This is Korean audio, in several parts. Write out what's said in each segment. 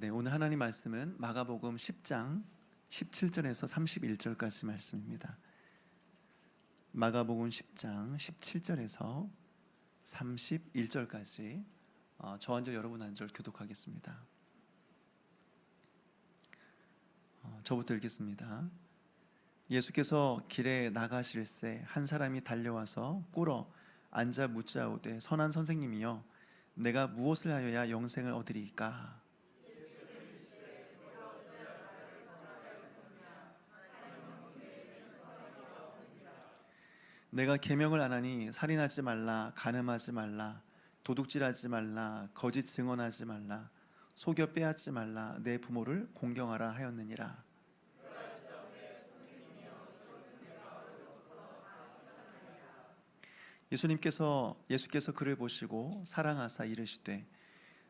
네, 오늘 하나님 말씀은 마가복음 10장 17절에서 31절까지 말씀입니다. 마가복음 10장 17절에서 31절까지 저 한 절 여러분 한 절 교독하겠습니다. 저부터 읽겠습니다. 예수께서 길에 나가실새 한 사람이 달려와서 꿇어 앉아 묻자오되 선한 선생님이여 내가 무엇을 하여야 영생을 얻으리이까? 내가 계명을 안 하니 살인하지 말라, 간음하지 말라, 도둑질하지 말라, 거짓 증언하지 말라, 속여 빼앗지 말라, 내 부모를 공경하라 하였느니라. 예수께서 그를 보시고 사랑하사 이르시되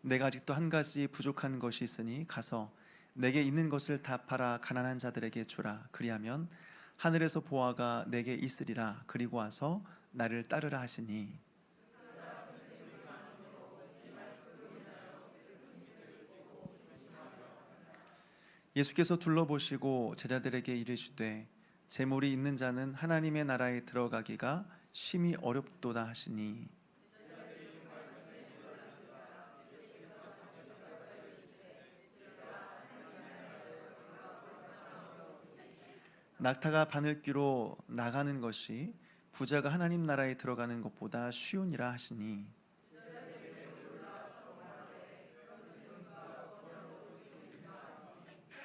내가 아직도 한 가지 부족한 것이 있으니 가서 내게 있는 것을 다 팔아 가난한 자들에게 주라. 그리하면 하늘에서 보화가 내게 있으리라. 그리고 와서 나를 따르라 하시니, 예수께서 둘러보시고 제자들에게 이르시되 재물이 있는 자는 하나님의 나라에 들어가기가 심히 어렵도다 하시니, 낙타가 바늘귀로 나가는 것이 부자가 하나님 나라에 들어가는 것보다 쉬우니라 하시니,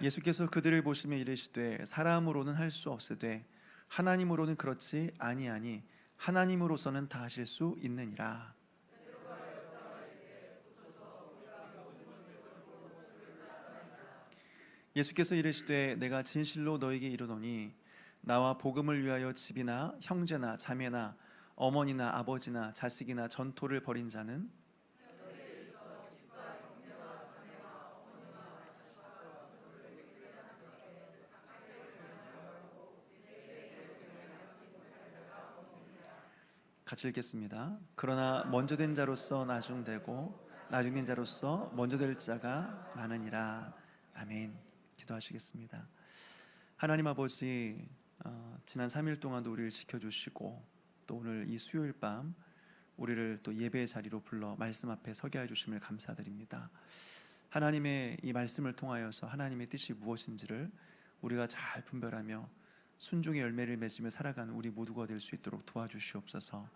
예수께서 그들을 보시며 이르시되 사람으로는 할 수 없으되 하나님으로는 그렇지 아니하니 하나님으로서는 다 하실 수 있느니라. 예수께서 이르시되 내가 진실로 너에게 이르노니 나와 복음을 위하여 집이나 형제나 자매나 어머니나 아버지나 자식이나 전토를 벌인 자는 같이 읽겠습니다. 그러나 먼저 된 자로서 나중되고 나중된 자로서 먼저 될 자가 많으니라. 아멘. 기도하시겠습니다. 하나님 아버지, 지난 3일 동안도 우리를 지켜주시고 또 오늘 이 수요일 밤 우리를 또 예배의 자리로 불러 말씀 앞에 서게 해주심을 감사드립니다. 하나님의 이 말씀을 통하여서 하나님의 뜻이 무엇인지를 우리가 잘 분별하며 순종의 열매를 맺으며 살아가는 우리 모두가 될 수 있도록 도와주시옵소서.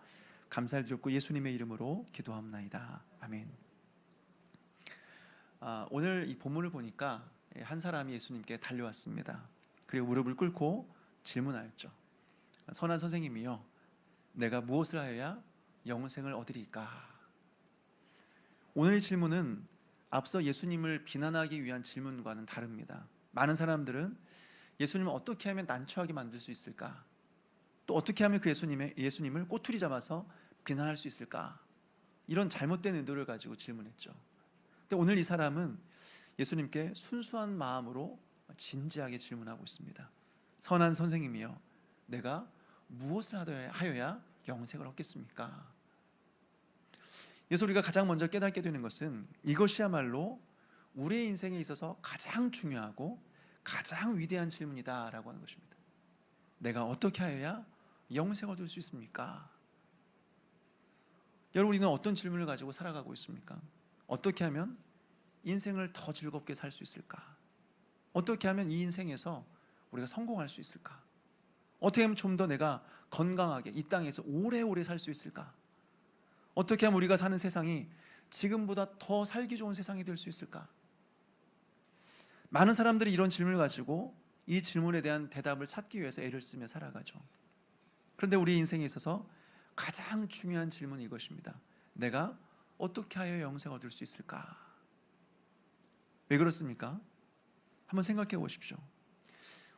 감사를 드렸고 예수님의 이름으로 기도합나이다. 아멘. 오늘 이 본문을 보니까 한 사람이 예수님께 달려왔습니다. 그리고 무릎을 꿇고 질문하였죠. 선한 선생님이여, 내가 무엇을 하여야 영생을 얻으리까? 오늘 이 질문은 앞서 예수님을 비난하기 위한 질문과는 다릅니다. 많은 사람들은 예수님을 어떻게 하면 난처하게 만들 수 있을까? 또 어떻게 하면 그 예수님을 꼬투리 잡아서 비난할 수 있을까? 이런 잘못된 의도를 가지고 질문했죠. 근데 오늘 이 사람은 예수님께 순수한 마음으로 진지하게 질문하고 있습니다. 선한 선생님이여, 내가 무엇을 하여야 영생을 얻겠습니까? 그래서 우리가 가장 먼저 깨닫게 되는 것은 이것이야말로 우리의 인생에 있어서 가장 중요하고 가장 위대한 질문이다라고 하는 것입니다. 내가 어떻게 하여야 영생을 얻을 수 있습니까? 여러분, 우리는 어떤 질문을 가지고 살아가고 있습니까? 어떻게 하면 인생을 더 즐겁게 살 수 있을까? 어떻게 하면 이 인생에서 우리가 성공할 수 있을까? 어떻게 하면 좀 더 내가 건강하게 이 땅에서 오래오래 살 수 있을까? 어떻게 하면 우리가 사는 세상이 지금보다 더 살기 좋은 세상이 될 수 있을까? 많은 사람들이 이런 질문을 가지고 이 질문에 대한 대답을 찾기 위해서 애를 쓰며 살아가죠. 그런데 우리 인생에 있어서 가장 중요한 질문이 이것입니다. 내가 어떻게 하여 영생을 얻을 수 있을까? 왜 그렇습니까? 한번 생각해 보십시오.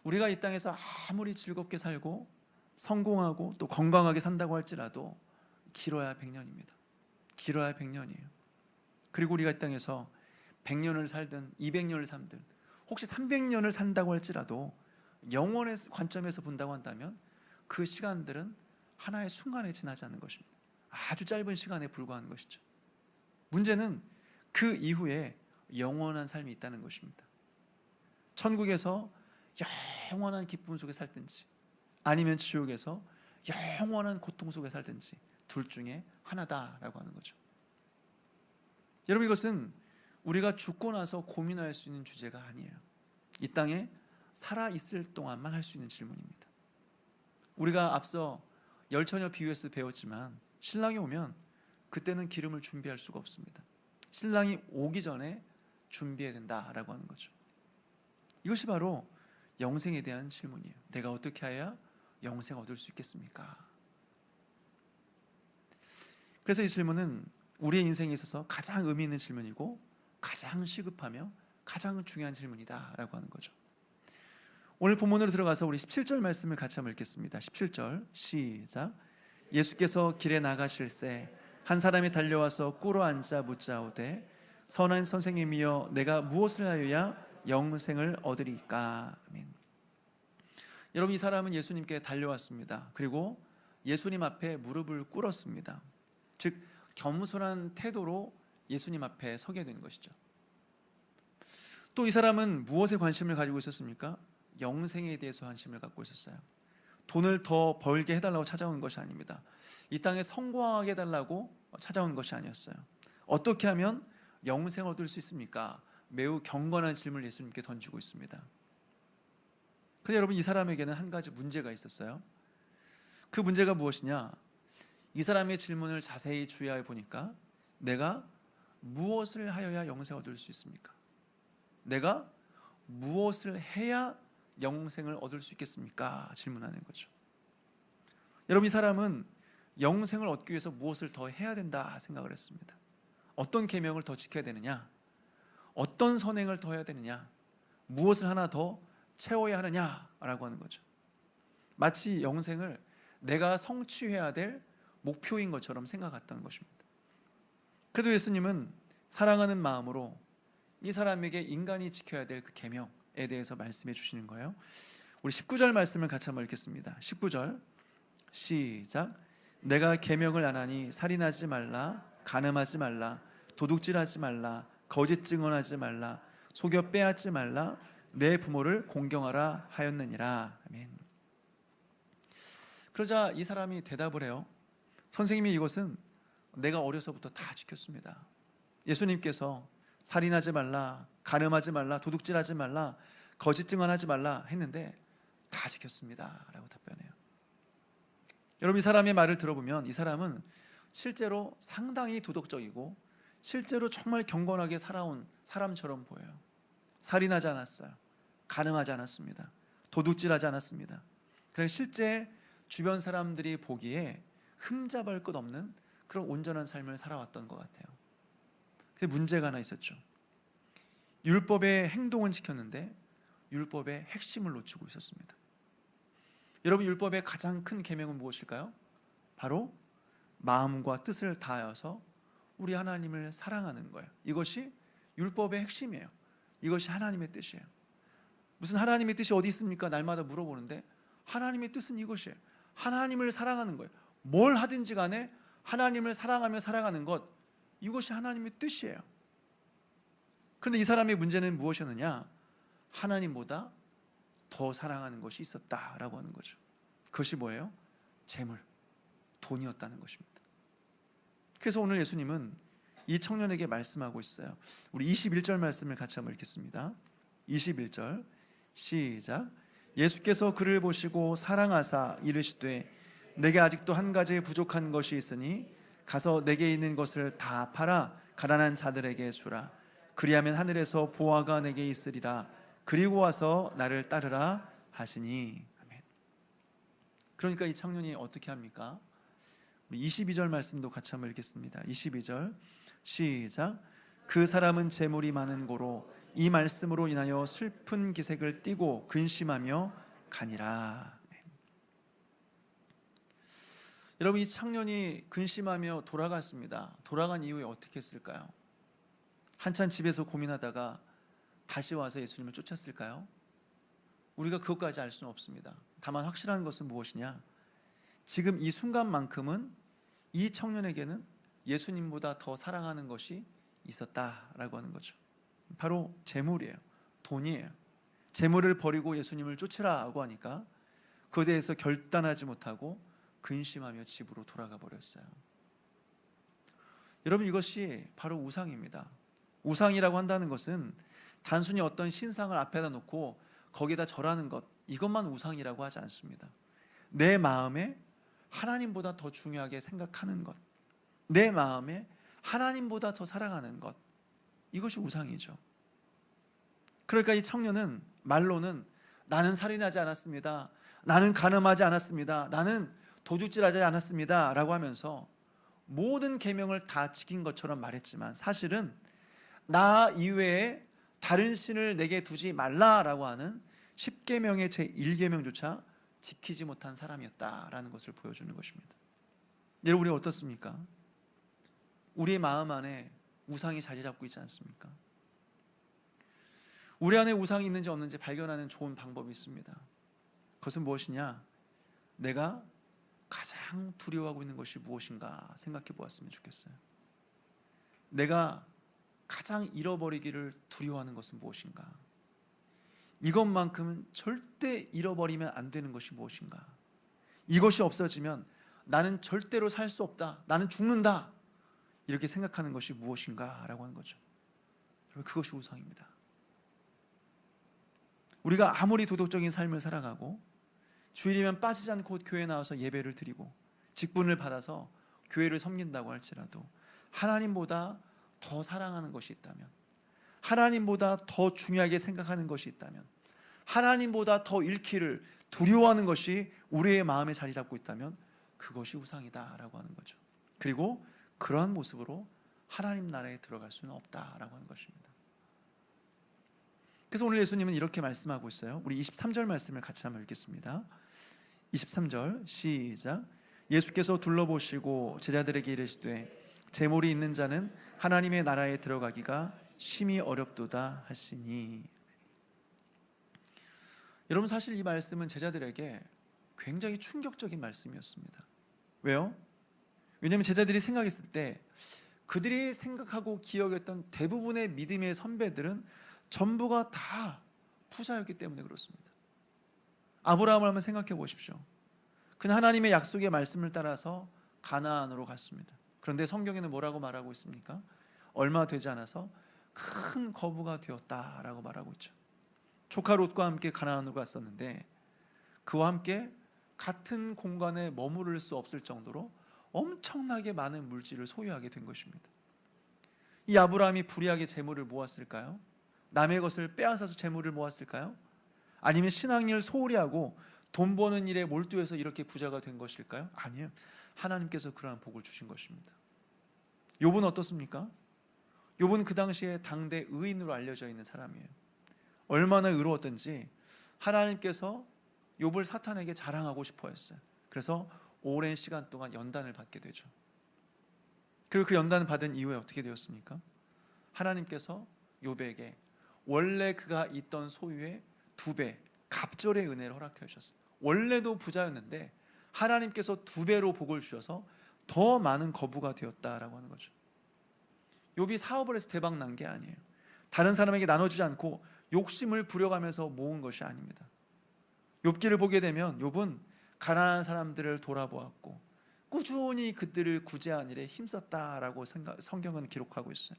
우리가 이 땅에서 아무리 즐겁게 살고 성공하고 또 건강하게 산다고 할지라도 길어야 100년입니다. 길어야 100년이에요. 그리고 우리가 이 땅에서 100년을 살든 200년을 살든 혹시 300년을 산다고 할지라도 영원의 관점에서 본다고 한다면 그 시간들은 하나의 순간에 지나지 않는 것입니다. 아주 짧은 시간에 불과한 것이죠. 문제는 그 이후에 영원한 삶이 있다는 것입니다. 천국에서 영원한 기쁨 속에 살든지 아니면 지옥에서 영원한 고통 속에 살든지 둘 중에 하나다라고 하는 거죠. 여러분, 이것은 우리가 죽고 나서 고민할 수 있는 주제가 아니에요. 이 땅에 살아있을 동안만 할 수 있는 질문입니다. 우리가 앞서 열처녀 비유에서 배웠지만 신랑이 오면 그때는 기름을 준비할 수가 없습니다. 신랑이 오기 전에 준비해야 된다라고 하는 거죠. 이것이 바로 영생에 대한 질문이에요. 내가 어떻게 해야 영생 얻을 수 있겠습니까? 그래서 이 질문은 우리의 인생에 있어서 가장 의미 있는 질문이고 가장 시급하며 가장 중요한 질문이다라고 하는 거죠. 오늘 본문으로 들어가서 우리 17절 말씀을 같이 한번 읽겠습니다. 17절 시작. 예수께서 길에 나가실새 한 사람이 달려와서 꿇어 앉아 묻자오되 선한 선생님이여 내가 무엇을 하여야 영생을 얻으리까? 아멘. 여러분, 이 사람은 예수님께 달려왔습니다. 그리고 예수님 앞에 무릎을 꿇었습니다. 즉 겸손한 태도로 예수님 앞에 서게 된 것이죠. 또 이 사람은 무엇에 관심을 가지고 있었습니까? 영생에 대해서 관심을 갖고 있었어요. 돈을 더 벌게 해달라고 찾아온 것이 아닙니다. 이 땅에 성공하게 해달라고 찾아온 것이 아니었어요. 어떻게 하면 영생을 얻을 수 있습니까? 매우 경건한 질문을 예수님께 던지고 있습니다. 그런데 여러분, 이 사람에게는 한 가지 문제가 있었어요. 그 문제가 무엇이냐? 이 사람의 질문을 자세히 주의해 보니까 내가 무엇을 하여야 영생을 얻을 수 있습니까? 내가 무엇을 해야 영생을 얻을 수 있겠습니까? 질문하는 거죠. 여러분, 이 사람은 영생을 얻기 위해서 무엇을 더 해야 된다 생각을 했습니다. 어떤 계명을 더 지켜야 되느냐? 어떤 선행을 더 해야 되느냐? 무엇을 하나 더 채워야 하느냐라고 하는 거죠. 마치 영생을 내가 성취해야 될 목표인 것처럼 생각했던 것입니다. 그래도 예수님은 사랑하는 마음으로 이 사람에게 인간이 지켜야 될 그 계명에 대해서 말씀해 주시는 거예요. 우리 19절 말씀을 같이 한번 읽겠습니다. 19절 시작. 내가 계명을 안 하니 살인하지 말라, 간음하지 말라, 도둑질하지 말라, 거짓 증언하지 말라, 속여 빼앗지 말라, 내 부모를 공경하라 하였느니라. 아멘. 그러자 이 사람이 대답을 해요. 선생님이 이것은 내가 어려서부터 다 지켰습니다. 예수님께서 살인하지 말라, 간음하지 말라, 도둑질하지 말라, 거짓 증언하지 말라 했는데 다 지켰습니다 라고 답변해요. 여러분, 이 사람의 말을 들어보면 이 사람은 실제로 상당히 도덕적이고 실제로 정말 경건하게 살아온 사람처럼 보여요. 살인하지 않았어요. 간음하지 않았습니다. 도둑질하지 않았습니다. 그래서 실제 주변 사람들이 보기에 흠잡을 것 없는 그런 온전한 삶을 살아왔던 것 같아요. 근데 문제가 하나 있었죠. 율법의 행동은 지켰는데 율법의 핵심을 놓치고 있었습니다. 여러분, 율법의 가장 큰 계명은 무엇일까요? 바로 마음과 뜻을 다하여서 우리 하나님을 사랑하는 거예요. 이것이 율법의 핵심이에요. 이것이 하나님의 뜻이에요. 무슨 하나님의 뜻이 어디 있습니까? 날마다 물어보는데 하나님의 뜻은 이것이에요. 하나님을 사랑하는 거예요. 뭘 하든지 간에 하나님을 사랑하며 살아가는 것, 이것이 하나님의 뜻이에요. 그런데 이 사람의 문제는 무엇이었느냐? 하나님보다 더 사랑하는 것이 있었다라고 하는 거죠. 그것이 뭐예요? 재물, 돈이었다는 것입니다. 그래서 오늘 예수님은 이 청년에게 말씀하고 있어요. 우리 21절 말씀을 같이 한번 읽겠습니다. 21절 시작. 예수께서 그를 보시고 사랑하사 이르시되 내게 아직도 한 가지 부족한 것이 있으니 가서 내게 있는 것을 다 팔아 가난한 자들에게 주라. 그리하면 하늘에서 보화가 내게 있으리라. 그리고 와서 나를 따르라 하시니. 아멘. 그러니까 이 청년이 어떻게 합니까? 우리 22절 말씀도 같이 한번 읽겠습니다. 22절 시작. 그 사람은 재물이 많은 고로 이 말씀으로 인하여 슬픈 기색을 띠고 근심하며 가니라. 여러분, 이 청년이 근심하며 돌아갔습니다. 돌아간 이후에 어떻게 했을까요? 한참 집에서 고민하다가 다시 와서 예수님을 쫓았을까요? 우리가 그것까지 알 수는 없습니다. 다만 확실한 것은 무엇이냐? 지금 이 순간만큼은 이 청년에게는 예수님보다 더 사랑하는 것이 있었다라고 하는 거죠. 바로 재물이에요. 돈이에요. 재물을 버리고 예수님을 쫓으라고 하니까 그에 대해서 결단하지 못하고 근심하며 집으로 돌아가 버렸어요. 여러분, 이것이 바로 우상입니다. 우상이라고 한다는 것은 단순히 어떤 신상을 앞에다 놓고 거기다 절하는 것, 이것만 우상이라고 하지 않습니다. 내 마음에 하나님보다 더 중요하게 생각하는 것, 내 마음에 하나님보다 더 사랑하는 것, 이것이 우상이죠. 그러니까 이 청년은 말로는 나는 살인하지 않았습니다, 나는 간음하지 않았습니다, 나는 도둑질하지 않았습니다 라고 하면서 모든 계명을 다 지킨 것처럼 말했지만 사실은 나 이외에 다른 신을 내게 두지 말라라고 하는 10계명의 제1계명조차 지키지 못한 사람이었다라는 것을 보여주는 것입니다. 여러분, 우리 어떻습니까? 우리의 마음 안에 우상이 자리 잡고 있지 않습니까? 우리 안에 우상이 있는지 없는지 발견하는 좋은 방법이 있습니다. 그것은 무엇이냐? 내가 가장 두려워하고 있는 것이 무엇인가 생각해 보았으면 좋겠어요. 내가 가장 잃어버리기를 두려워하는 것은 무엇인가? 이것만큼은 절대 잃어버리면 안 되는 것이 무엇인가? 이것이 없어지면 나는 절대로 살 수 없다, 나는 죽는다, 이렇게 생각하는 것이 무엇인가 라고 하는 거죠. 그것이 우상입니다. 우리가 아무리 도덕적인 삶을 살아가고 주일이면 빠지지 않고 교회에 나와서 예배를 드리고 직분을 받아서 교회를 섬긴다고 할지라도 하나님보다 더 사랑하는 것이 있다면, 하나님보다 더 중요하게 생각하는 것이 있다면, 하나님보다 더 잃기를 두려워하는 것이 우리의 마음에 자리 잡고 있다면 그것이 우상이다라고 하는 거죠. 그리고 그러한 모습으로 하나님 나라에 들어갈 수는 없다라고 하는 것입니다. 그래서 오늘 예수님은 이렇게 말씀하고 있어요. 우리 23절 말씀을 같이 한번 읽겠습니다. 23절 시작. 예수께서 둘러보시고 제자들에게 이르시되 재물이 있는 자는 하나님의 나라에 들어가기가 심히 어렵도다 하시니. 여러분, 사실 이 말씀은 제자들에게 굉장히 충격적인 말씀이었습니다. 왜요? 왜냐하면 제자들이 생각했을 때 그들이 생각하고 기억했던 대부분의 믿음의 선배들은 전부가 다 부자였기 때문에 그렇습니다. 아브라함을 한번 생각해 보십시오. 그는 하나님의 약속의 말씀을 따라서 가나안으로 갔습니다. 그런데 성경에는 뭐라고 말하고 있습니까? 얼마 되지 않아서 큰 거부가 되었다라고 말하고 있죠. 조카 롯과 함께 가나안으로 갔었는데 그와 함께 같은 공간에 머무를 수 없을 정도로 엄청나게 많은 물질을 소유하게 된 것입니다. 이 아브라함이 불의하게 재물을 모았을까요? 남의 것을 빼앗아서 재물을 모았을까요? 아니면 신앙일 소홀히 하고 돈 버는 일에 몰두해서 이렇게 부자가 된 것일까요? 아니에요. 하나님께서 그러한 복을 주신 것입니다. 욥은 어떻습니까? 욥은 그 당시에 당대 의인으로 알려져 있는 사람이에요. 얼마나 의로웠던지 하나님께서 욥을 사탄에게 자랑하고 싶어 했어요. 그래서 오랜 시간 동안 연단을 받게 되죠. 그리고 그 연단을 받은 이후에 어떻게 되었습니까? 하나님께서 욥에게 원래 그가 있던 소유의 2배 갑절의 은혜를 허락해 주셨어요. 원래도 부자였는데 하나님께서 2배로 복을 주셔서 더 많은 거부가 되었다라고 하는 거죠. 욥이 사업을 해서 대박 난 게 아니에요. 다른 사람에게 나눠주지 않고 욕심을 부려가면서 모은 것이 아닙니다. 욥기를 보게 되면 욥은 가난한 사람들을 돌아보았고 꾸준히 그들을 구제한 일에 힘썼다라고 성경은 기록하고 있어요.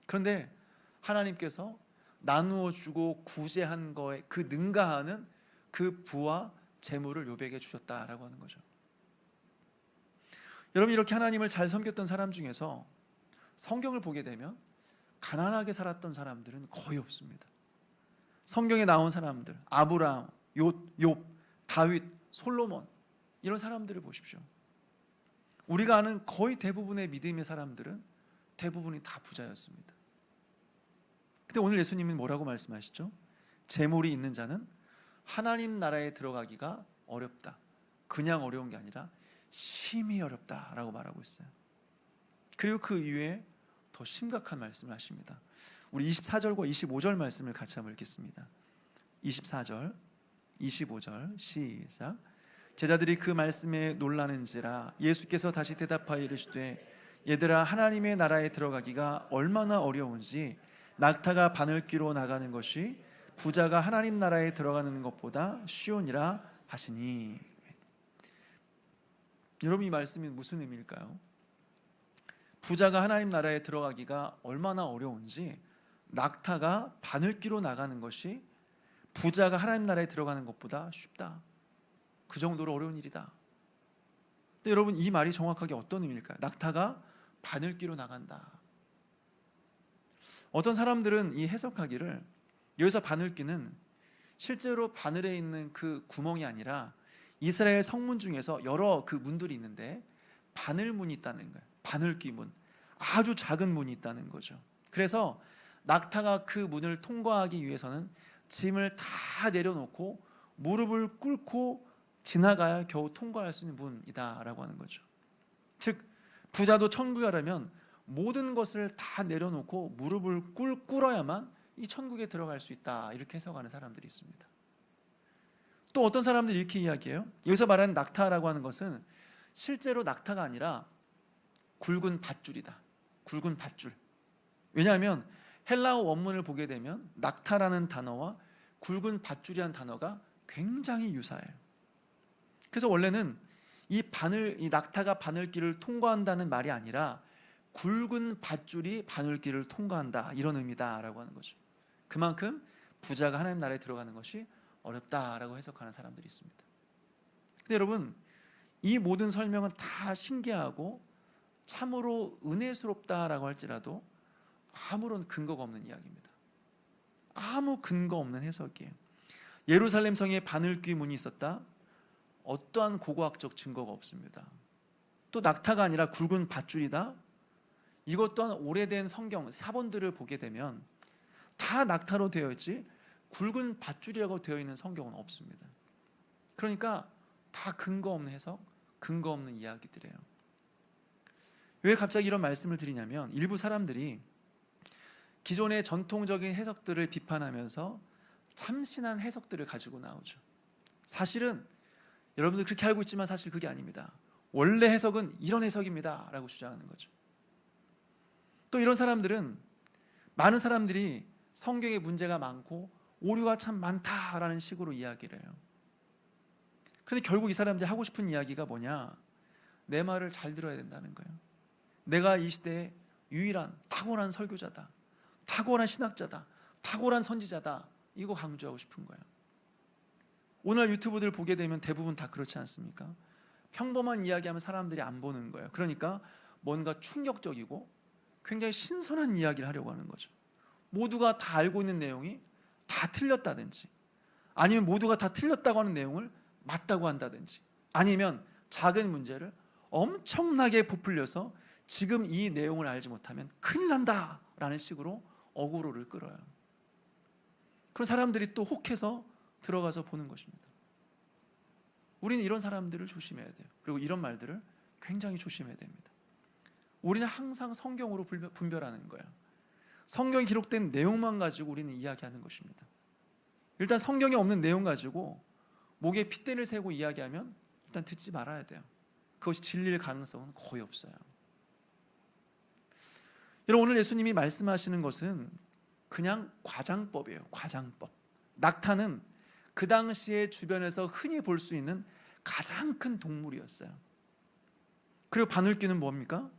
그런데 하나님께서 나누어 주고 구제한 거에 그 능가하는 그 부와 재물을 욥에게 주셨다라고 하는 거죠. 여러분, 이렇게 하나님을 잘 섬겼던 사람 중에서 성경을 보게 되면 가난하게 살았던 사람들은 거의 없습니다. 성경에 나온 사람들, 아브라함, 욥, 다윗, 솔로몬, 이런 사람들을 보십시오. 우리가 아는 거의 대부분의 믿음의 사람들은 대부분이 다 부자였습니다. 근데 오늘 예수님은 뭐라고 말씀하시죠? 재물이 있는 자는 하나님 나라에 들어가기가 어렵다. 그냥 어려운 게 아니라 심히 어렵다라고 말하고 있어요. 그리고 그 이후에 더 심각한 말씀을 하십니다. 우리 24절과 25절 말씀을 같이 한번 읽겠습니다. 24절, 25절 시작. 제자들이 그 말씀에 놀라는지라 예수께서 다시 대답하여 이르시되 얘들아, 하나님의 나라에 들어가기가 얼마나 어려운지 낙타가 바늘귀로 나가는 것이 부자가 하나님 나라에 들어가는 것보다 쉬우니라 하시니. 여러분, 이 말씀이 무슨 의미일까요? 부자가 하나님 나라에 들어가기가 얼마나 어려운지 낙타가 바늘귀로 나가는 것이 부자가 하나님 나라에 들어가는 것보다 쉽다. 그 정도로 어려운 일이다. 근데 여러분, 이 말이 정확하게 어떤 의미일까요? 낙타가 바늘귀로 나간다. 어떤 사람들은 이 해석하기를, 여기서 바늘귀는 실제로 바늘에 있는 그 구멍이 아니라 이스라엘 성문 중에서 여러 그 문들이 있는데 바늘문이 있다는 거예요. 바늘귀 문, 아주 작은 문이 있다는 거죠. 그래서 낙타가 그 문을 통과하기 위해서는 짐을 다 내려놓고 무릎을 꿇고 지나가야 겨우 통과할 수 있는 문이다라고 하는 거죠. 즉, 부자도 천국에 가려면 모든 것을 다 내려놓고 무릎을 꿇어야만 이 천국에 들어갈 수 있다, 이렇게 해석하는 사람들이 있습니다. 또 어떤 사람들이 이렇게 이야기해요. 여기서 말하는 낙타라고 하는 것은 실제로 낙타가 아니라 굵은 밧줄이다. 굵은 밧줄. 왜냐하면 헬라어 원문을 보게 되면 낙타라는 단어와 굵은 밧줄이라는 단어가 굉장히 유사해요. 그래서 원래는 이 낙타가 바늘길을 통과한다는 말이 아니라 굵은 밧줄이 바늘길을 통과한다, 이런 의미다라고 하는 거죠. 그만큼 부자가 하나님 나라에 들어가는 것이 어렵다라고 해석하는 사람들이 있습니다. 근데 여러분, 이 모든 설명은 다 신기하고 참으로 은혜스럽다라고 할지라도 아무런 근거가 없는 이야기입니다. 아무 근거 없는 해석이에요. 예루살렘 성에 바늘귀 문이 있었다? 어떠한 고고학적 증거가 없습니다. 또 낙타가 아니라 굵은 밧줄이다? 이것 또한 오래된 성경 사본들을 보게 되면 다 낙타로 되어 있지 굵은 밧줄이라고 되어 있는 성경은 없습니다. 그러니까 다 근거 없는 해석, 근거 없는 이야기들이에요. 왜 갑자기 이런 말씀을 드리냐면, 일부 사람들이 기존의 전통적인 해석들을 비판하면서 참신한 해석들을 가지고 나오죠. 사실은 여러분들 그렇게 알고 있지만 사실 그게 아닙니다. 원래 해석은 이런 해석입니다 라고 주장하는 거죠. 또 이런 사람들은, 많은 사람들이 성경에 문제가 많고 오류가 참 많다라는 식으로 이야기를 해요. 그런데 결국 이 사람들이 하고 싶은 이야기가 뭐냐? 내 말을 잘 들어야 된다는 거예요. 내가 이 시대에 유일한 탁월한 설교자다, 탁월한 신학자다, 탁월한 선지자다, 이거 강조하고 싶은 거예요. 오늘 유튜브들 보게 되면 대부분 다 그렇지 않습니까? 평범한 이야기하면 사람들이 안 보는 거예요. 그러니까 뭔가 충격적이고 굉장히 신선한 이야기를 하려고 하는 거죠. 모두가 다 알고 있는 내용이 다 틀렸다든지, 아니면 모두가 다 틀렸다고 하는 내용을 맞다고 한다든지, 아니면 작은 문제를 엄청나게 부풀려서 지금 이 내용을 알지 못하면 큰일 난다 라는 식으로 어그로를 끌어요. 그런 사람들이 또 혹해서 들어가서 보는 것입니다. 우리는 이런 사람들을 조심해야 돼요. 그리고 이런 말들을 굉장히 조심해야 됩니다. 우리는 항상 성경으로 분별하는 거예요. 성경에 기록된 내용만 가지고 우리는 이야기하는 것입니다. 일단 성경에 없는 내용 가지고 목에 핏대를 세고 이야기하면 일단 듣지 말아야 돼요. 그것이 진리일 가능성은 거의 없어요. 여러분, 오늘 예수님이 말씀하시는 것은 그냥 과장법이에요. 과장법. 낙타는 그 당시에 주변에서 흔히 볼 수 있는 가장 큰 동물이었어요. 그리고 바늘귀는 뭡니까?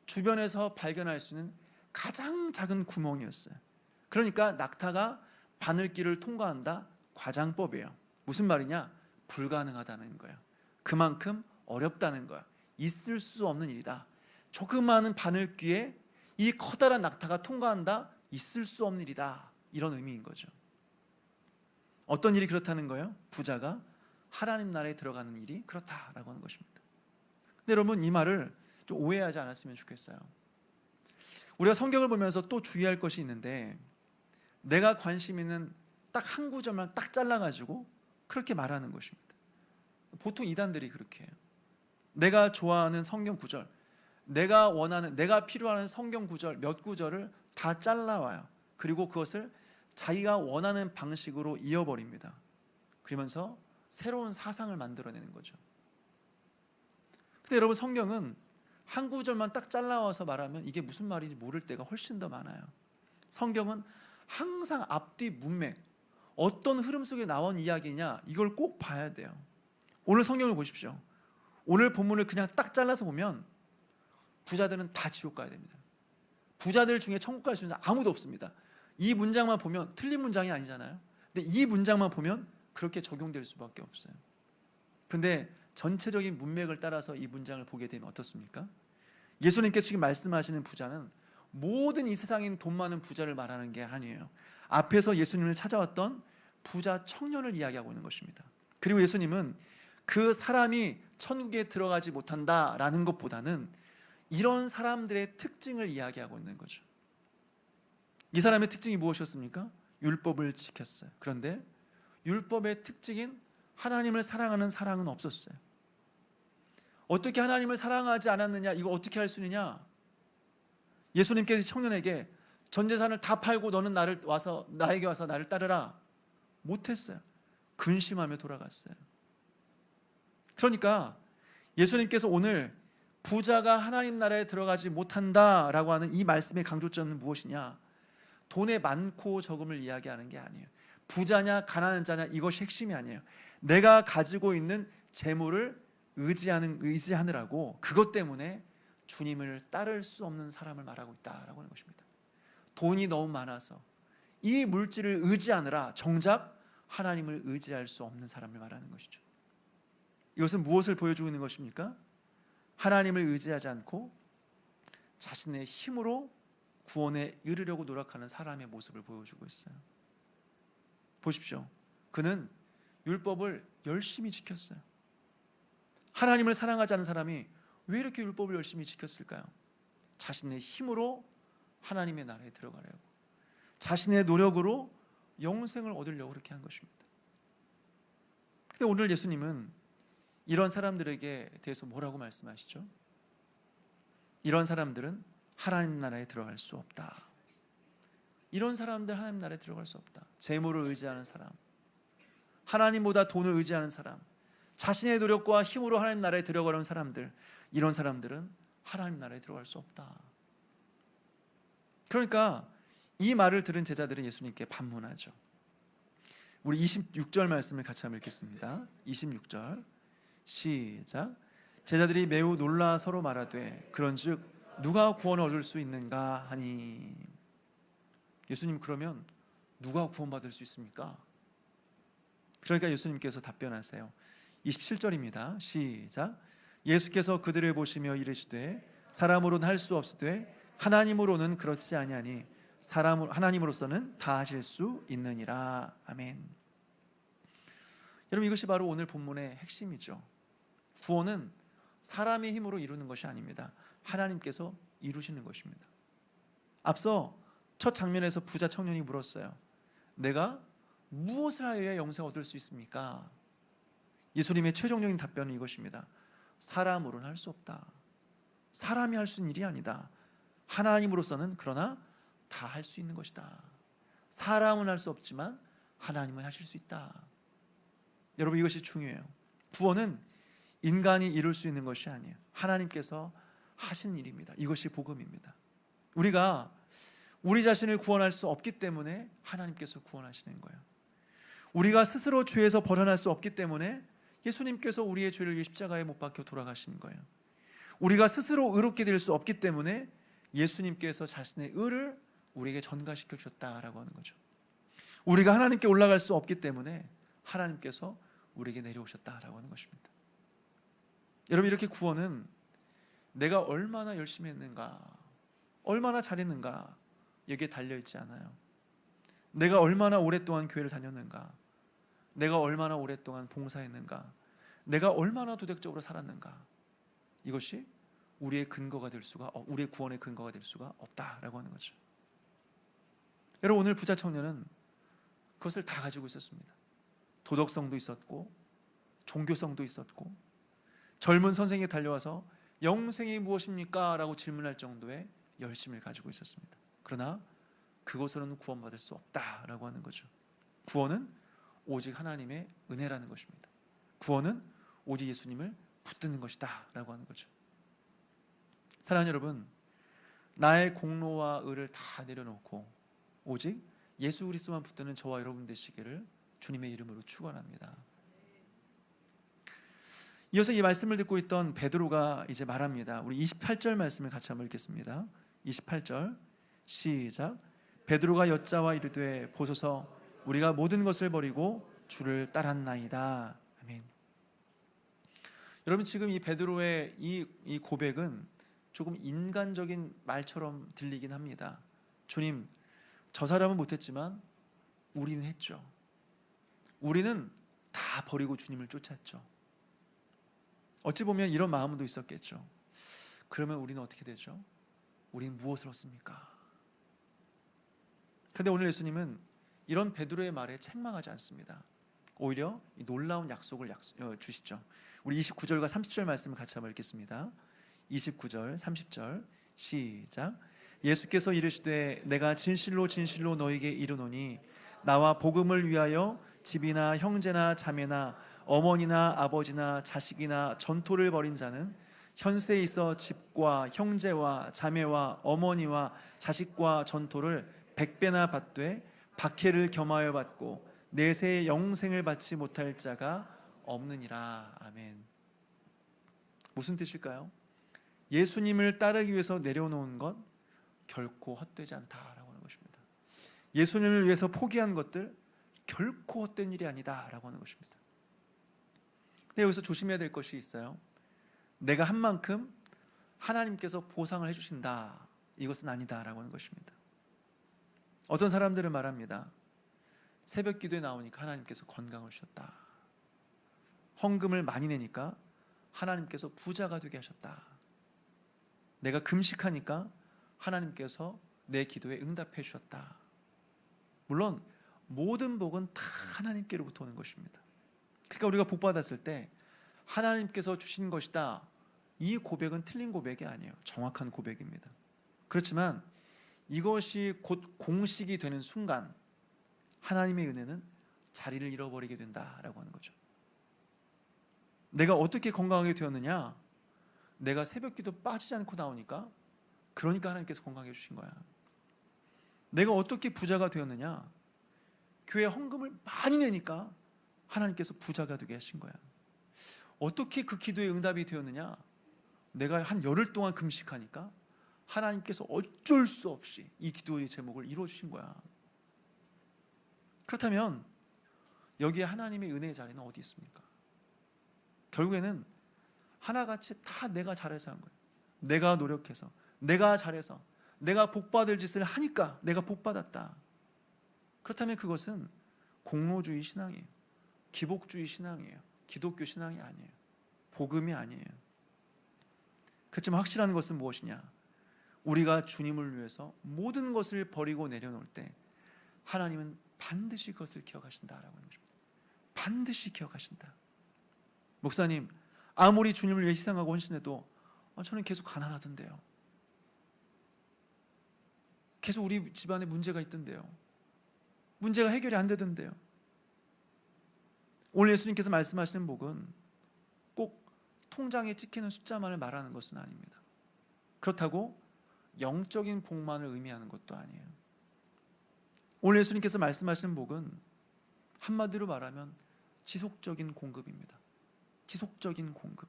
주변에서 발견할 수 있는 가장 작은 구멍이었어요. 그러니까 낙타가 바늘귀를 통과한다? 과장법이에요. 무슨 말이냐? 불가능하다는 거예요. 그만큼 어렵다는 거야. 있을 수 없는 일이다. 조그마한 바늘귀에 이 커다란 낙타가 통과한다? 있을 수 없는 일이다. 이런 의미인 거죠. 어떤 일이 그렇다는 거예요? 부자가 하나님 나라에 들어가는 일이 그렇다라고 하는 것입니다. 근데 여러분, 이 말을 좀 오해하지 않았으면 좋겠어요. 우리가 성경을 보면서 또 주의할 것이 있는데, 내가 관심 있는 딱 한 구절만 딱 잘라가지고 그렇게 말하는 것입니다. 보통 이단들이 그렇게 해요. 내가 좋아하는 성경 구절, 내가 원하는, 내가 필요한 성경 구절 몇 구절을 다 잘라와요. 그리고 그것을 자기가 원하는 방식으로 이어버립니다. 그러면서 새로운 사상을 만들어내는 거죠. 근데 여러분, 성경은 한 구절만 딱 잘라와서 말하면 이게 무슨 말인지 모를 때가 훨씬 더 많아요. 성경은 항상 앞뒤 문맥, 어떤 흐름 속에 나온 이야기냐, 이걸 꼭 봐야 돼요. 오늘 성경을 보십시오. 오늘 본문을 그냥 딱 잘라서 보면 부자들은 다 지옥 가야 됩니다. 부자들 중에 천국 갈 수 있는 사람 아무도 없습니다. 이 문장만 보면, 틀린 문장이 아니잖아요. 근데 이 문장만 보면 그렇게 적용될 수밖에 없어요. 그런데 전체적인 문맥을 따라서 이 문장을 보게 되면 어떻습니까? 예수님께서 지금 말씀하시는 부자는 모든 이 세상인 돈 많은 부자를 말하는 게 아니에요. 앞에서 예수님을 찾아왔던 부자 청년을 이야기하고 있는 것입니다. 그리고 예수님은 그 사람이 천국에 들어가지 못한다라는 것보다는 이런 사람들의 특징을 이야기하고 있는 거죠. 이 사람의 특징이 무엇이었습니까? 율법을 지켰어요. 그런데 율법의 특징인 하나님을 사랑하는 사랑은 없었어요. 어떻게 하나님을 사랑하지 않았느냐, 이거 어떻게 할 수 있느냐? 예수님께서 청년에게 전 재산을 다 팔고 너는 나에게 와서 나를 따르라, 못했어요. 근심하며 돌아갔어요. 그러니까 예수님께서 오늘 부자가 하나님 나라에 들어가지 못한다라고 하는 이 말씀의 강조점은 무엇이냐? 돈의 많고 적음을 이야기하는 게 아니에요. 부자냐 가난한 자냐 이것이 핵심이 아니에요. 내가 가지고 있는 재물을 의지하느라고 그것 때문에 주님을 따를 수 없는 사람을 말하고 있다라고 하는 것입니다. 돈이 너무 많아서 이 물질을 의지하느라 정작 하나님을 의지할 수 없는 사람을 말하는 것이죠. 이것은 무엇을 보여주고 있는 것입니까? 하나님을 의지하지 않고 자신의 힘으로 구원에 이르려고 노력하는 사람의 모습을 보여주고 있어요. 보십시오. 그는 율법을 열심히 지켰어요. 하나님을 사랑하지 않은 사람이 왜 이렇게 율법을 열심히 지켰을까요? 자신의 힘으로 하나님의 나라에 들어가려고, 자신의 노력으로 영생을 얻으려고 그렇게 한 것입니다. 근데 오늘 예수님은 이런 사람들에게 대해서 뭐라고 말씀하시죠? 이런 사람들은 하나님 나라에 들어갈 수 없다. 이런 사람들 하나님 나라에 들어갈 수 없다. 재물을 의지하는 사람, 하나님보다 돈을 의지하는 사람, 자신의 노력과 힘으로 하나님 나라에 들어가려는 사람들, 이런 사람들은 하나님 나라에 들어갈 수 없다. 그러니까 이 말을 들은 제자들은 예수님께 반문하죠. 우리 26절 말씀을 같이 한번 읽겠습니다. 26절 시작. 제자들이 매우 놀라 서로 말하되 그런즉 누가 구원을 얻을 수 있는가 하니. 예수님, 그러면 누가 구원받을 수 있습니까? 그러니까 예수님께서 답변하세요. 27절입니다. 시작. 예수께서 그들을 보시며 이르시되 사람으로는 할 수 없으되 하나님으로는 그렇지 아니하니 하나님으로서는 다 하실 수 있느니라. 아멘. 여러분, 이것이 바로 오늘 본문의 핵심이죠. 구원은 사람의 힘으로 이루는 것이 아닙니다. 하나님께서 이루시는 것입니다. 앞서 첫 장면에서 부자 청년이 물었어요. 내가 무엇을 하여야 영생 얻을 수 있습니까? 예수님의 최종적인 답변은 이것입니다. 사람으로는 할 수 없다. 사람이 할 수 있는 일이 아니다. 하나님으로서는 그러나 다 할 수 있는 것이다. 사람은 할 수 없지만 하나님은 하실 수 있다. 여러분, 이것이 중요해요. 구원은 인간이 이룰 수 있는 것이 아니에요. 하나님께서 하신 일입니다. 이것이 복음입니다. 우리가 우리 자신을 구원할 수 없기 때문에 하나님께서 구원하시는 거예요. 우리가 스스로 죄에서 벗어날 수 없기 때문에 예수님께서 우리의 죄를 위해 십자가에 못 박혀 돌아가신 거예요. 우리가 스스로 의롭게 될 수 없기 때문에 예수님께서 자신의 의를 우리에게 전가시켜 주셨다라고 하는 거죠. 우리가 하나님께 올라갈 수 없기 때문에 하나님께서 우리에게 내려오셨다라고 하는 것입니다. 여러분, 이렇게 구원은 내가 얼마나 열심히 했는가, 얼마나 잘했는가 여기에 달려있지 않아요. 내가 얼마나 오랫동안 교회를 다녔는가, 내가 얼마나 오랫동안 봉사했는가, 내가 얼마나 도덕적으로 살았는가, 이것이 우리의 구원의 근거가 될 수가 없다라고 하는 거죠. 여러분, 오늘 부자 청년은 그것을 다 가지고 있었습니다. 도덕성도 있었고 종교성도 있었고 젊은 선생에게 달려와서 영생이 무엇입니까? 라고 질문할 정도의 열심을 가지고 있었습니다. 그러나 그것으로는 구원받을 수 없다라고 하는 거죠. 구원은 오직 하나님의 은혜라는 것입니다. 구원은 오직 예수님을 붙드는 것이다 라고 하는 거죠. 사랑하는 여러분, 나의 공로와 의를 다 내려놓고 오직 예수 그리스도만 붙드는 저와 여러분 되시기를 주님의 이름으로 축원합니다. 이어서 이 말씀을 듣고 있던 베드로가 이제 말합니다. 우리 28절 말씀을 같이 한번 읽겠습니다. 28절 시작. 베드로가 여짜와 이르되 보소서 우리가 모든 것을 버리고 주를 따랐나이다. 아멘. 여러분, 지금 이 베드로의 이 고백은 조금 인간적인 말처럼 들리긴 합니다. 주님, 저 사람은 못했지만 우리는 했죠. 우리는 다 버리고 주님을 쫓았죠. 어찌 보면 이런 마음도 있었겠죠. 그러면 우리는 어떻게 되죠? 우리는 무엇을 얻습니까? 그런데 오늘 예수님은 이런 베드로의 말에 책망하지 않습니다. 오히려 이 놀라운 약속을 주시죠. 우리 29절과 30절 말씀을 같이 한번 읽겠습니다. 29절 30절 시작. 예수께서 이르시되 내가 진실로 진실로 너희에게 이르노니 나와 복음을 위하여 집이나 형제나 자매나 어머니나 아버지나 자식이나 전토를 벌인 자는 현세에 있어 집과 형제와 자매와 어머니와 자식과 전토를 100배나 받되 박해를 겸하여 받고 내세의 영생을 받지 못할 자가 없느니라. 아멘. 무슨 뜻일까요? 예수님을 따르기 위해서 내려놓은 것 결코 헛되지 않다라고 하는 것입니다. 예수님을 위해서 포기한 것들 결코 헛된 일이 아니다라고 하는 것입니다. 근데 여기서 조심해야 될 것이 있어요. 내가 한 만큼 하나님께서 보상을 해주신다, 이것은 아니다라고 하는 것입니다. 어떤 사람들은 말합니다. 새벽 기도에 나오니까 하나님께서 건강을 주셨다. 헌금을 많이 내니까 하나님께서 부자가 되게 하셨다. 내가 금식하니까 하나님께서 내 기도에 응답해 주셨다. 물론 모든 복은 다 하나님께로부터 오는 것입니다. 그러니까 우리가 복 받았을 때 하나님께서 주신 것이다, 이 고백은 틀린 고백이 아니에요. 정확한 고백입니다. 그렇지만 이것이 곧 공식이 되는 순간 하나님의 은혜는 자리를 잃어버리게 된다라고 하는 거죠. 내가 어떻게 건강하게 되었느냐? 내가 새벽 기도 빠지지 않고 나오니까, 그러니까 하나님께서 건강해 주신 거야. 내가 어떻게 부자가 되었느냐? 교회 헌금을 많이 내니까 하나님께서 부자가 되게 하신 거야. 어떻게 그 기도에 응답이 되었느냐? 내가 한 열흘 동안 금식하니까 하나님께서 어쩔 수 없이 이 기도의 제목을 이루어 주신 거야. 그렇다면 여기에 하나님의 은혜의 자리는 어디 있습니까? 결국에는 하나같이 다 내가 잘해서 한 거예요. 내가 노력해서, 내가 잘해서, 내가 복받을 짓을 하니까 내가 복받았다. 그렇다면 그것은 공로주의 신앙이에요. 기복주의 신앙이에요. 기독교 신앙이 아니에요. 복음이 아니에요. 그렇지만 확실한 것은 무엇이냐? 우리가 주님을 위해서 모든 것을 버리고 내려놓을 때 하나님은 반드시 그것을 기억하신다라고 하는 것입니다. 반드시 기억하신다. 목사님, 아무리 주님을 위해 희생하고 헌신해도 저는 계속 가난하던데요. 계속 우리 집안에 문제가 있던데요. 문제가 해결이 안 되던데요. 오늘 예수님께서 말씀하시는 복은 꼭 통장에 찍히는 숫자만을 말하는 것은 아닙니다. 그렇다고 영적인 복만을 의미하는 것도 아니에요. 오늘 예수님께서 말씀하시는 복은 한마디로 말하면 지속적인 공급입니다. 지속적인 공급.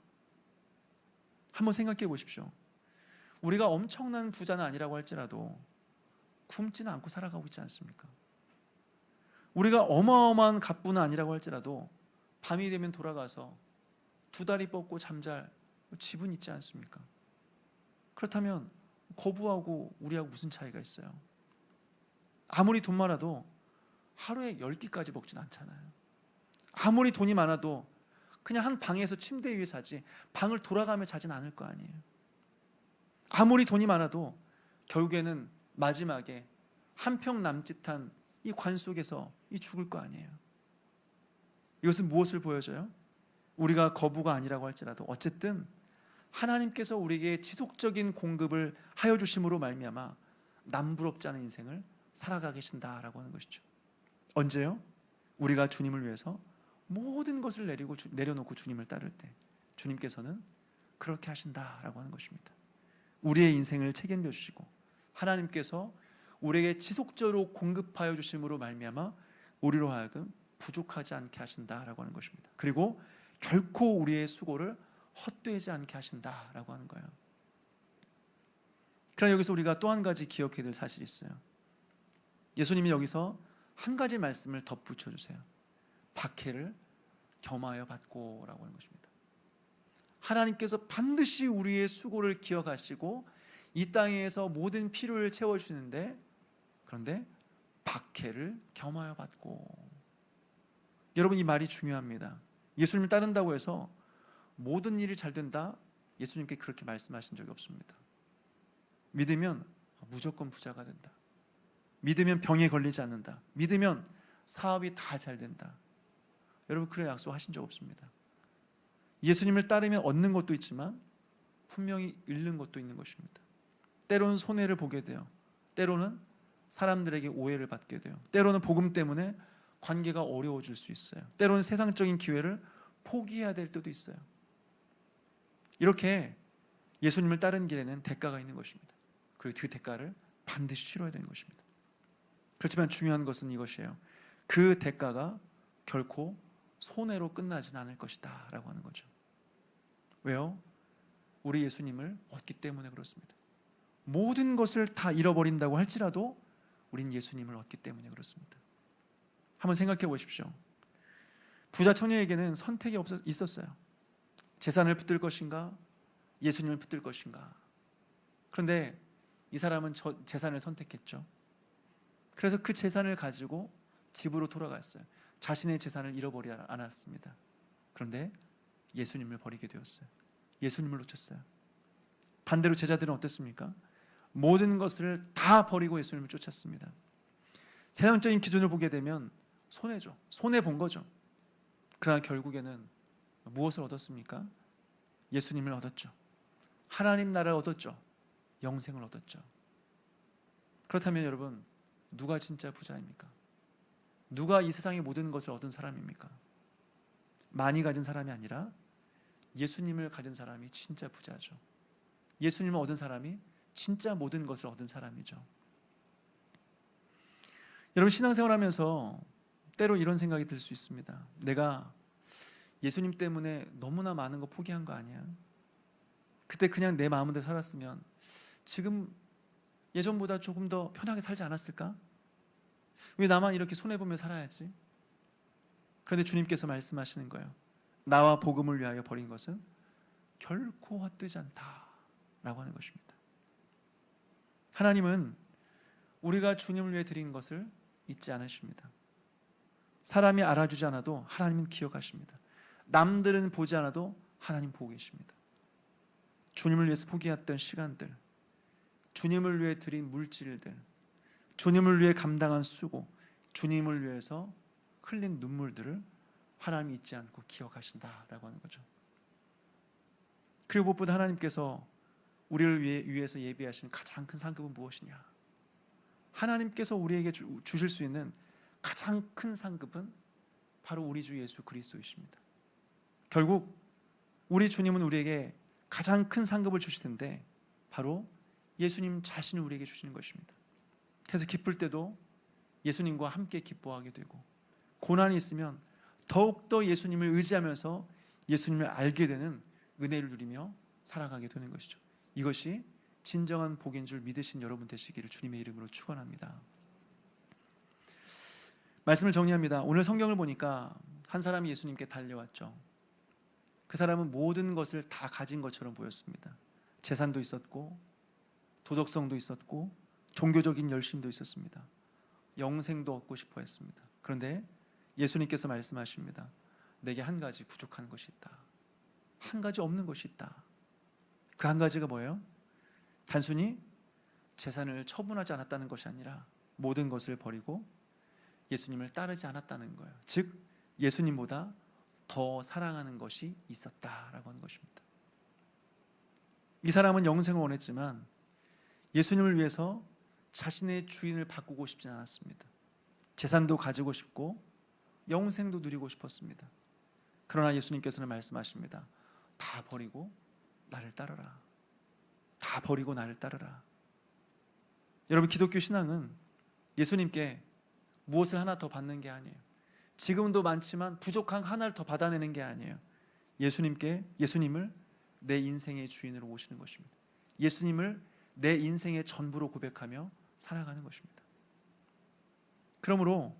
한번 생각해 보십시오. 우리가 엄청난 부자는 아니라고 할지라도 굶지는 않고 살아가고 있지 않습니까? 우리가 어마어마한 갑부는 아니라고 할지라도 밤이 되면 돌아가서 두 다리 뻗고 잠잘 집은 있지 않습니까? 그렇다면 거부하고 우리하고 무슨 차이가 있어요? 아무리 돈 많아도 하루에 10끼까지 먹진 않잖아요. 아무리 돈이 많아도 그냥 한 방에서 침대 위에 자지 방을 돌아가며 자진 않을 거 아니에요. 아무리 돈이 많아도 결국에는 마지막에 한 평 남짓한 이 관 속에서 죽을 거 아니에요. 이것은 무엇을 보여줘요? 우리가 거부가 아니라고 할지라도 어쨌든 하나님께서 우리에게 지속적인 공급을 하여 주심으로 말미암아 남부럽지 않은 인생을 살아가 계신다라고 하는 것이죠. 언제요? 우리가 주님을 위해서 모든 것을 내려놓고 주님을 따를 때 주님께서는 그렇게 하신다라고 하는 것입니다. 우리의 인생을 책임져 주시고 하나님께서 우리에게 지속적으로 공급하여 주심으로 말미암아 우리로 하여금 부족하지 않게 하신다라고 하는 것입니다. 그리고 결코 우리의 수고를 헛되지 않게 하신다라고 하는 거예요. 그러나 여기서 우리가 또 한 가지 기억해야 될 사실이 있어요. 예수님이 여기서 한 가지 말씀을 덧붙여 주세요. 박해를 겸하여 받고라고 하는 것입니다. 하나님께서 반드시 우리의 수고를 기억하시고 이 땅에서 모든 필요를 채워주시는데, 그런데 박해를 겸하여 받고. 여러분, 이 말이 중요합니다. 예수님을 따른다고 해서 모든 일이 잘 된다, 예수님께 그렇게 말씀하신 적이 없습니다. 믿으면 무조건 부자가 된다, 믿으면 병에 걸리지 않는다, 믿으면 사업이 다 잘 된다, 여러분 그런 약속하신 적 없습니다. 예수님을 따르면 얻는 것도 있지만 분명히 잃는 것도 있는 것입니다. 때로는 손해를 보게 돼요. 때로는 사람들에게 오해를 받게 돼요. 때로는 복음 때문에 관계가 어려워질 수 있어요. 때로는 세상적인 기회를 포기해야 될 때도 있어요. 이렇게 예수님을 따르는 길에는 대가가 있는 것입니다. 그리고 그 대가를 반드시 치러야 되는 것입니다. 그렇지만 중요한 것은 이것이에요. 그 대가가 결코 손해로 끝나진 않을 것이다 라고 하는 거죠. 왜요? 우리 예수님을 얻기 때문에 그렇습니다. 모든 것을 다 잃어버린다고 할지라도 우린 예수님을 얻기 때문에 그렇습니다. 한번 생각해 보십시오. 부자 처녀에게는 선택이 있었어요. 재산을 붙들 것인가, 예수님을 붙들 것인가. 그런데 이 사람은 재산을 선택했죠. 그래서 그 재산을 가지고 집으로 돌아갔어요. 자신의 재산을 잃어버리지 않았습니다. 그런데 예수님을 버리게 되었어요. 예수님을 놓쳤어요. 반대로 제자들은 어땠습니까? 모든 것을 다 버리고 예수님을 쫓았습니다. 세상적인 기준을 보게 되면 손해죠. 손해본 거죠. 그러나 결국에는 무엇을 얻었습니까? 예수님을 얻었죠. 하나님 나라를 얻었죠. 영생을 얻었죠. 그렇다면 여러분, 누가 진짜 부자입니까? 누가 이 세상의 모든 것을 얻은 사람입니까? 많이 가진 사람이 아니라 예수님을 가진 사람이 진짜 부자죠. 예수님을 얻은 사람이 진짜 모든 것을 얻은 사람이죠. 여러분, 신앙생활하면서 때로 이런 생각이 들 수 있습니다. 내가 예수님 때문에 너무나 많은 거 포기한 거 아니야? 그때 그냥 내 마음대로 살았으면 지금 예전보다 조금 더 편하게 살지 않았을까? 왜 나만 이렇게 손해보며 살아야지? 그런데 주님께서 말씀하시는 거예요. 나와 복음을 위하여 버린 것은 결코 헛되지 않다라고 하는 것입니다. 하나님은 우리가 주님을 위해 드린 것을 잊지 않으십니다. 사람이 알아주지 않아도 하나님은 기억하십니다. 남들은 보지 않아도 하나님 보고 계십니다. 주님을 위해서 포기했던 시간들, 주님을 위해 드린 물질들, 주님을 위해 감당한 수고, 주님을 위해서 흘린 눈물들을 하나님이 잊지 않고 기억하신다라고 하는 거죠. 그리고 무엇보다 하나님께서 우리를 위해서 예비하신 가장 큰 상급은 무엇이냐? 하나님께서 우리에게 주실 수 있는 가장 큰 상급은 바로 우리 주 예수 그리스도이십니다. 결국 우리 주님은 우리에게 가장 큰 상급을 주실 텐데 바로 예수님 자신을 우리에게 주시는 것입니다. 그래서 기쁠 때도 예수님과 함께 기뻐하게 되고, 고난이 있으면 더욱더 예수님을 의지하면서 예수님을 알게 되는 은혜를 누리며 살아가게 되는 것이죠. 이것이 진정한 복인 줄 믿으신 여러분 되시기를 주님의 이름으로 축원합니다. 말씀을 정리합니다. 오늘 성경을 보니까 한 사람이 예수님께 달려왔죠. 그 사람은 모든 것을 다 가진 것처럼 보였습니다. 재산도 있었고, 도덕성도 있었고, 종교적인 열심도 있었습니다. 영생도 얻고 싶어 했습니다. 그런데 예수님께서 말씀하십니다. 내게 한 가지 부족한 것이 있다. 한 가지 없는 것이 있다. 그 한 가지가 뭐예요? 단순히 재산을 처분하지 않았다는 것이 아니라 모든 것을 버리고 예수님을 따르지 않았다는 거예요. 즉 예수님보다 더 사랑하는 것이 있었다라고 하는 것입니다. 이 사람은 영생을 원했지만 예수님을 위해서 자신의 주인을 바꾸고 싶지 않았습니다. 재산도 가지고 싶고 영생도 누리고 싶었습니다. 그러나 예수님께서는 말씀하십니다. 다 버리고 나를 따르라. 다 버리고 나를 따르라. 여러분, 기독교 신앙은 예수님께 무엇을 하나 더 받는 게 아니에요. 지금도 많지만 부족한 하나를 더 받아내는 게 아니에요. 예수님을 내 인생의 주인으로 모시는 것입니다. 예수님을 내 인생의 전부로 고백하며 살아가는 것입니다. 그러므로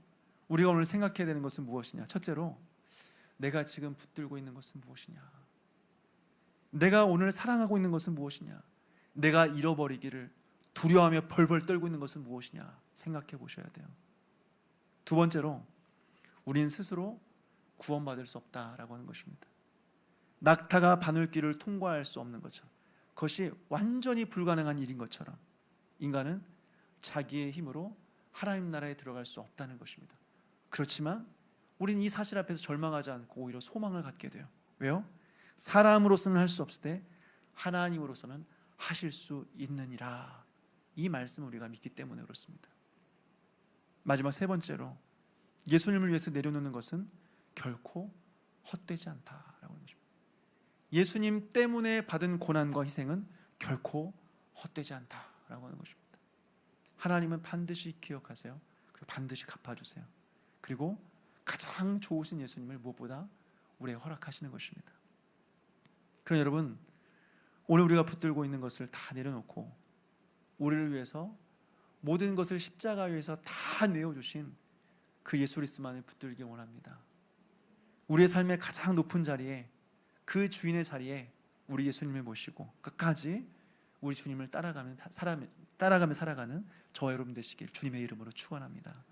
우리가 오늘 생각해야 되는 것은 무엇이냐? 첫째로, 내가 지금 붙들고 있는 것은 무엇이냐? 내가 오늘 사랑하고 있는 것은 무엇이냐? 내가 잃어버리기를 두려워하며 벌벌 떨고 있는 것은 무엇이냐? 생각해 보셔야 돼요. 두 번째로, 우린 스스로 구원받을 수 없다라고 하는 것입니다. 낙타가 바늘길을 통과할 수 없는 것처럼, 그것이 완전히 불가능한 일인 것처럼 인간은 자기의 힘으로 하나님 나라에 들어갈 수 없다는 것입니다. 그렇지만 우리는 이 사실 앞에서 절망하지 않고 오히려 소망을 갖게 돼요. 왜요? 사람으로서는 할 수 없을 때 하나님으로서는 하실 수 있느니라. 이 말씀을 우리가 믿기 때문에 그렇습니다. 마지막 세 번째로, 예수님을 위해서 내려놓는 것은 결코 헛되지 않다라고 하는 것입니다. 예수님 때문에 받은 고난과 희생은 결코 헛되지 않다라고 하는 것입니다. 하나님은 반드시 기억하세요. 그리고 반드시 갚아주세요. 그리고 가장 좋으신 예수님을 무엇보다 우리에게 허락하시는 것입니다. 그럼 여러분, 오늘 우리가 붙들고 있는 것을 다 내려놓고 우리를 위해서 모든 것을 십자가 위에서 다 내어주신 그 예수 그리스도만을 붙들기 원합니다. 우리의 삶의 가장 높은 자리에, 그 주인의 자리에 우리 예수님을 모시고 끝까지 우리 주님을 따라가며 살아가는 저와 여러분 되시길 주님의 이름으로 축원합니다.